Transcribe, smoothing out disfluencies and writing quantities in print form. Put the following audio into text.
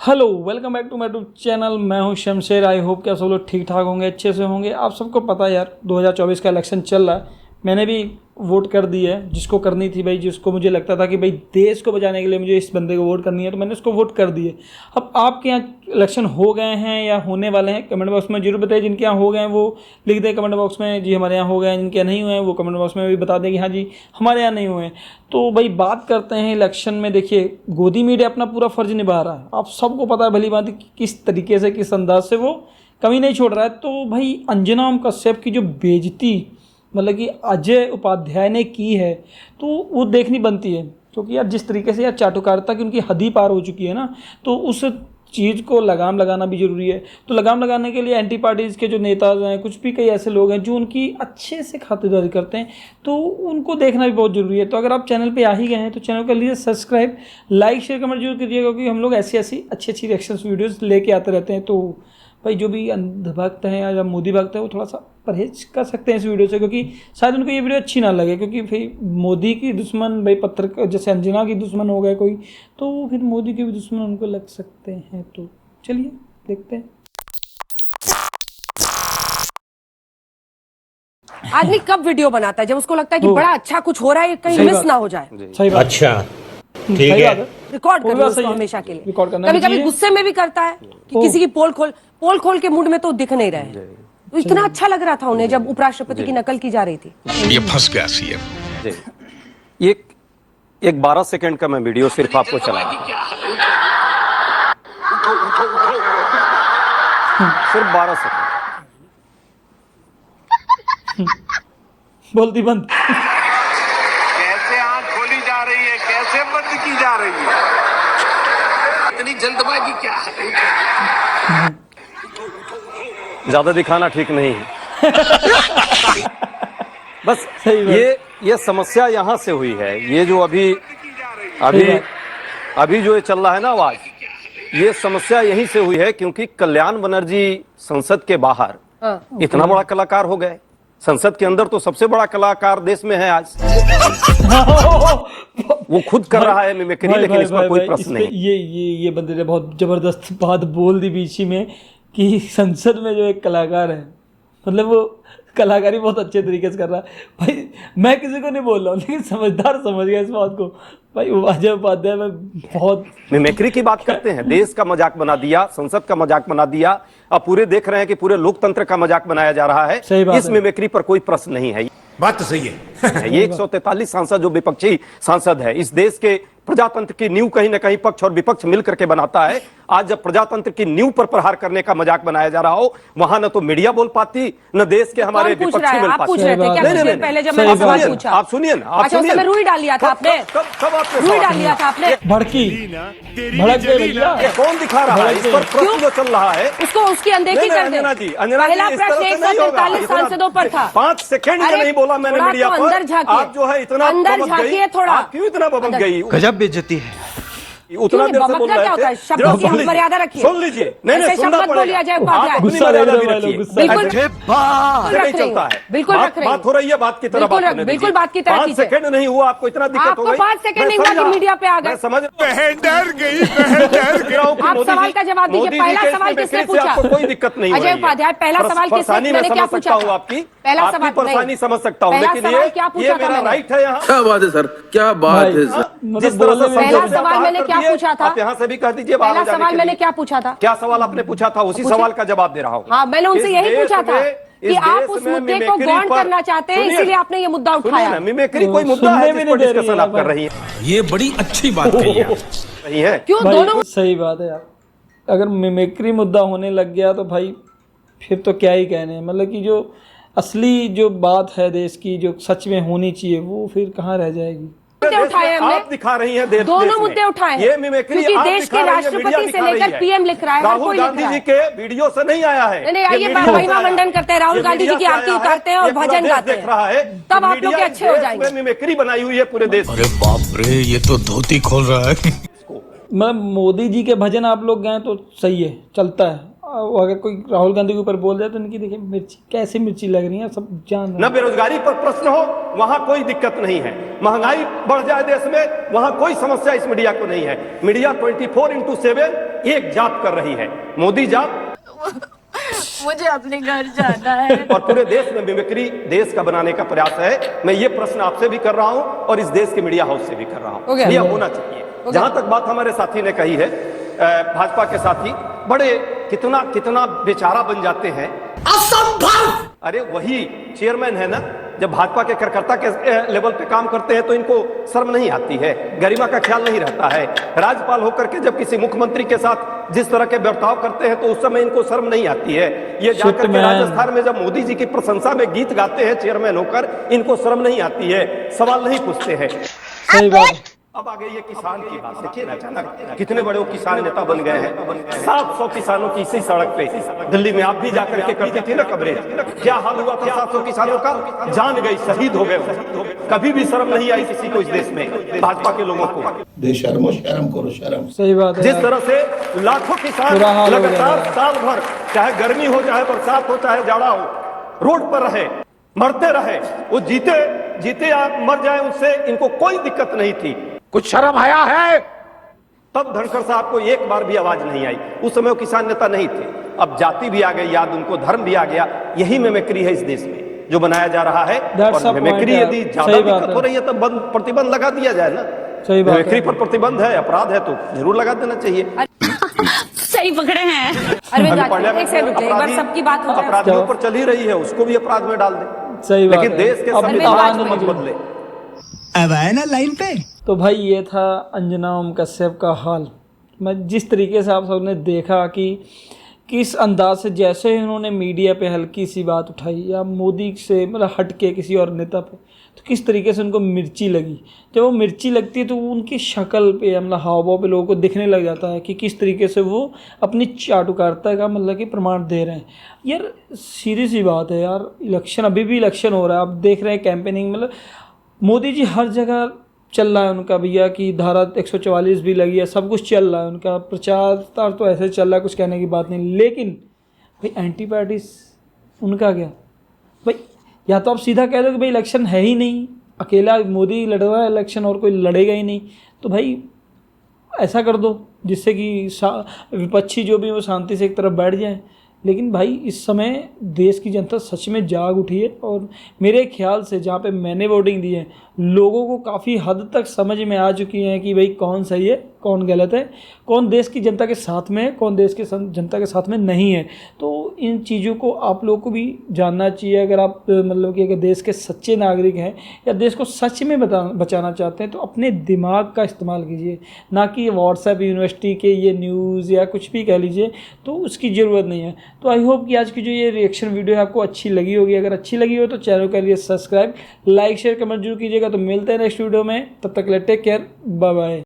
Hello welcome back to my YouTube channel. मैं हूं Shamsher. I hope कि आप सब लोग ठीक ठाक होंगे, अच्छे से होंगे। आप सबको पता है यार 2024 का इलेक्शन चल रहा है। मैंने भी वोट कर दी है जिसको करनी थी भाई, जिसको मुझे लगता था कि भाई देश को बचाने के लिए मुझे इस बंदे को वोट करनी है, तो मैंने उसको वोट कर दी है। अब आपके यहाँ इलेक्शन हो गए हैं या होने वाले हैं, कमेंट बॉक्स में जरूर बताइए। जिनके यहाँ हो गए हैं वो लिख दें कमेंट बॉक्स में जी हमारे यहाँ हो गए हैं, जिनके नहीं हुए हैं वो कमेंट बॉक्स में भी बता दें कि हाँ जी हमारे यहाँ नहीं हुए हैं। तो भाई बात करते हैं इलेक्शन में। देखिए गोदी मीडिया अपना पूरा फर्ज निभा रहा है, आप सबको पता है भली बात किस तरीके से, किस अंदाज से वो कमी नहीं छोड़ रहा है। तो भाई अंजना ओम कश्यप की जो बेइज्जती मतलब कि अजय उपाध्याय ने की है तो वो देखनी बनती है, क्योंकि यार जिस तरीके से यार चाटुकारिता की उनकी हद ही पार हो चुकी है ना, तो उस चीज़ को लगाम लगाना भी ज़रूरी है। तो लगाम लगाने के लिए एंटी पार्टीज़ के जो नेता हैं, कुछ भी कई ऐसे लोग हैं जो उनकी अच्छे से खातिरदारी करते हैं, तो उनको देखना भी बहुत ज़रूरी है। तो अगर आप चैनल पे आ ही गए हैं तो चैनल कर लीजिए सब्सक्राइब, लाइक शेयर कमेंट जरूर कीजिएगा, क्योंकि हम लोग ऐसी अच्छी रिएक्शंस वीडियोज़ लेके आते रहते हैं। तो भाई जो भी अंधभक्त हैं या मोदी भक्त है वो थोड़ा सा परहेज कर सकते हैं इस वीडियो से, क्योंकि शायद उनको ये वीडियो अच्छी ना लगे। क्योंकि भाई मोदी की दुश्मन भाई पत्रकार जैसे अंजना की दुश्मन हो गए कोई, तो फिर मोदी के भी दुश्मन उनको लग सकते हैं। तो चलिए देखते हैं। आदमी कब वीडियो बनाता है जब उसको लगता है कि बड़ा अच्छा कुछ हो रहा है, कहीं मिस ना हो जाए। सही बात। अच्छा ठीक है, रिकॉर्ड करना उसको हमेशा के लिए। रिकॉर्ड करना कभी कभी गुस्से में भी करता है कि किसी की पोल खोल के मूड में तो दिख नहीं रहे। तो इतना अच्छा लग रहा था उन्हें जब उपराष्ट्रपति की नकल की जा रही थी। ये फंस गया सीएम। एक 12 सेकंड का मैं वीडियो सिर्फ आपको चला, सिर्फ 12 सेकंड। बोलती बंद। कैसे आंख खोली जा रही है, कैसे बंद की जा रही है, इतनी जल्दबाजी क्या है? ज्यादा दिखाना ठीक नहीं है। बस ये समस्या यहां से हुई है। ये जो अभी जो ये चल रहा है ना आवाज, ये समस्या यहीं से हुई है, क्योंकि कल्याण बनर्जी संसद के बाहर इतना बड़ा कलाकार हो गए। संसद के अंदर तो सबसे बड़ा कलाकार देश में है आज। वो खुद कर रहा है मिमिक्री, लेकिन इस पर कोई प्रश्न नहीं। ये बंदे ने बहुत जबरदस्त बात बोल दी बीच में कि संसद में जो एक कलाकार है, मतलब वो कलाकारी बहुत अच्छे तरीके से कर रहा है। भाई मैं किसी को नहीं बोल रहा हूँ, लेकिन समझदार समझ गया इस बात को। भाई अजय उपाध्याय में बहुत मिमिक्री की बात करते हैं, देश का मजाक बना दिया, संसद का मजाक बना दिया। अब पूरे देख रहे हैं कि पूरे लोकतंत्र का मजाक बनाया जा रहा है। इस मिमिक्री पर कोई प्रश्न नहीं है। बात तो सही है। ये 143 सांसद जो विपक्षी सांसद है, इस देश के प्रजातंत्र की नींव कहीं ना कहीं पक्ष और विपक्ष मिलकर के बनाता है। आज जब प्रजातंत्र की नींव पर प्रहार करने का मजाक बनाया जा रहा हो, वहां न तो मीडिया बोल पाती, न देश के हमारे विपक्षी मिल पाते। पहले जब मैंने सवाल पूछा, आप सुनिए ना, आप अच्छा, उसमें रूही डाल लिया था आपने, रूही डाल लिया था आपने, भड़की भड़क गए भैया। ये कौन दिखा रहा है? इस पर प्रश्न जो चल रहा है उसको उसकी अनदेखी कर दे। पहला प्रश्न 143 सांसदों पर था। 5 सेकंड में नहीं बोला मैंने मीडिया पर। आप जो है इतना अंदर झांकिए थोड़ा। आप क्यों इतना बबक गई? गजब बेइज्जती है। उतना देर से बोल रहे थे। शब्दों की हम मर्यादा रखिए। सुन लीजिए, नहीं सुनना पड़ेगा। आप अपनी मर्यादा भी रखिए। बिल्कुल चलता है, बिल्कुल रख रही बात हो रही है, बात की तरह बिल्कुल बात की तरह। 5 सेकंड नहीं हुआ, आपको इतना दिक्कत हो गई। 5 सेकंड नहीं हुआ कि मीडिया पे आ गए। समझ डर गई। आप सवाल का जवाब दीजिए। पहला सवाल किसने पूछा? कोई दिक्कत नहीं। अजय उपाध्याय, पहला सवाल किसने, मैंने क्या पूछा था? आपकी पहला सवाल परेशानी समझ सकता हूँ, लेकिन ये मेरा राइट है। यहाँ क्या बात है सर, क्या बात है सर। जिस तरह से पहला सवाल मैंने क्या पूछा था? आप यहाँ से भी कह दीजिए। पहला सवाल मैंने क्या पूछा था? क्या सवाल आपने पूछा था? उसी सवाल का जवाब दे रहा हूँ। हाँ, मैंने उनसे यही पूछा था कि आप उस मुद्दे को गौण करना चाहते हैं, इसीलिए आपने ये मुद्दा उठाया। मिमिक्री कोई मुद्दा है जिस पर डिस्कशन आप कर रही हैं? ये बड़ी अच्छी बात कही आप। सही है, क्यों दोनों? सही बात है यार। अगर मिमिक्री मुद्दा होने लग गया तो भाई फिर तो क्या ही कहने। मतलब कि जो असली जो बात है देश की, जो सच में होनी चाहिए, वो फिर कहाँ रह जाएगी। उठाए हमने, आप दिखा रही हैं देश दोनों मुद्दे उठाए हैं। ये मिमिक्री क्योंकि देश के राष्ट्रपति से लेकर पीएम लिख रहा है, राहुल गांधी जी के वीडियो से नहीं आया है। नहीं, आइए महिमा मंडन करते हैं, राहुल गांधी जी की आरती उतारते हैं और भजन गाते हैं, तब आप लोग अच्छे हो जाएंगे। मिमिक्री बनाई हुई है पूरे देश। अरे बाप रे, ये तो धोती खोल रहा है। मैं मोदी जी के भजन आप लोग गाएं तो सही है, चलता है। अगर कोई राहुल गांधी के ऊपर बोल जाए तो इनकी देखिए मिर्ची कैसी मिर्ची लग रही है, सब जान रहे न बेरोजगारी पर प्रश्न हो, वहां कोई दिक्कत नहीं है। महंगाई बढ़ जाए देश में, वहां कोई समस्या इस मीडिया को नहीं है। मीडिया 24/7 एक जाप कर रही है, मोदी जाप। मुझे अपने घर जाना है। और पूरे देश में मिमिक्री देश का बनाने का प्रयास है। मैं ये प्रश्न आपसे भी कर रहा हूं और इस देश के मीडिया हाउस से भी कर रहा हूं। Okay. यह होना चाहिए। जहां तक बात हमारे साथी ने कही है, भाजपा के साथी बड़े कितना बेचारा बन जाते हैं, असंभव। अरे वही चेयरमैन है ना, जब भाजपा के कार्यकर्ता के लेवल पे काम करते हैं तो इनको शर्म नहीं आती है, गरिमा का ख्याल नहीं रहता है। राज्यपाल होकर के जब किसी मुख्यमंत्री के साथ जिस तरह के बर्ताव करते हैं तो उस समय इनको शर्म नहीं आती है। ये जाकर के राजस्थान में जब मोदी जी की प्रशंसा में गीत गाते हैं चेयरमैन होकर, इनको शर्म नहीं आती है, सवाल नहीं पूछते हैं। सही बात है। अब आ गई ये किसान की बात। देखिए ना, अचानक कितने बड़े वो किसान नेता बन गए हैं। 700 किसानों की इसी सड़क पे दिल्ली में आप भी जाकर के करती थी ना कवरेज, क्या हाल हुआ था 700 किसानों का, जान गई, शहीद हो गए। कभी भी शर्म नहीं आई किसी को इस देश में, भाजपा के लोगों को। बेशर्मो शर्म करो शर्म। सही बात है जिस यार। तरह से लाखों किसान बुरा हाल हो गया लगातार है। साल भर, चाहे गर्मी हो, चाहे बरसात हो, चाहे जाड़ा हो, रोड पर रहे, मरते रहे। वो जीते या मर जाए, उससे इनको कोई दिक्कत नहीं थी। कुछ शर्म आया है? तब धनखड़ साहब को एक बार भी आवाज नहीं आई। उस समय वो किसान नेता नहीं थे। अब जाति भी आ गई याद, उनको धर्म भी आ गया। यही मिमिक्री है इस देश में जो बनाया जा रहा है। That's और the मिमिक्री point, यदि यार। ज्यादा सही बात दिक्कत है। हो रही है तो प्रतिबंध लगा दिया जाए ना। सही बात मिमिक्री है। पर प्रतिबंध है, अपराध है तो जरूर लगा देना चाहिए। सही पकड़े हैं। अरविंद अभी राज, पार्लियामेंट एक सेकंड रुकिए, एक बार अपराधी- सबकी बात हो जाए। अपराधियों पर चली रही है, उसको भी अपराध में डाल दे। सही बात लेकिन है। देश के अब संविधान आवाज को मत नहीं बदले। अब आए ना लाइन पे। तो भाई ये था अंजना ओम कश्यप का हाल। मैं जिस तरीके से आप सबने देखा कि किस अंदाज से, जैसे ही उन्होंने मीडिया पे हल्की सी बात उठाई या मोदी से मतलब हट के किसी और नेता पे, तो किस तरीके से उनको मिर्ची लगी। जब वो मिर्ची लगती है तो उनकी शक्ल पे मतलब हाव भाव पे लोगों को दिखने लग जाता है कि किस तरीके से वो अपनी चाटुकारिता का मतलब कि प्रमाण दे रहे हैं। यार सीरियस सी बात है यार, इलेक्शन अभी भी इलेक्शन हो रहा है, आप देख रहे हैं कैंपेनिंग, मतलब मोदी जी हर जगह चल रहा है उनका भैया की धारा 144 भी लगी है, सब कुछ चल रहा है उनका, प्रचार तो ऐसे चल रहा है, कुछ कहने की बात नहीं। लेकिन भाई एंटी पार्टीज उनका क्या भाई, या तो आप सीधा कह दो कि भाई इलेक्शन है ही नहीं, अकेला मोदी लड़ रहा है इलेक्शन और कोई लड़ेगा ही नहीं, तो भाई ऐसा कर दो जिससे कि विपक्षी जो भी वो शांति से एक तरफ बैठ जाए। लेकिन भाई इस समय देश की जनता सच में जाग उठी है और मेरे ख्याल से जहाँ पे मैंने वोटिंग दी है, लोगों को काफ़ी हद तक समझ में आ चुकी है कि भाई कौन सही है कौन गलत है, कौन देश की जनता के साथ में है कौन देश की जनता के साथ में नहीं है। तो इन चीज़ों को आप लोगों को भी जानना चाहिए। अगर आप मतलब कि अगर देश के सच्चे नागरिक हैं या देश को सच में बचाना चाहते हैं तो अपने दिमाग का इस्तेमाल कीजिए, ना कि व्हाट्सएप यूनिवर्सिटी के ये न्यूज़ या कुछ भी कह लीजिए, तो उसकी ज़रूरत नहीं है। तो आई होप कि आज की जो ये रिएक्शन वीडियो है आपको अच्छी लगी होगी। अगर अच्छी लगी हो तो चैनल कर लिए सब्सक्राइब, लाइक शेयर कमेंट जरूर कीजिएगा। तो मिलते हैं नेक्स्ट वीडियो में, तब तक के लिए टेक केयर, बाय बाय।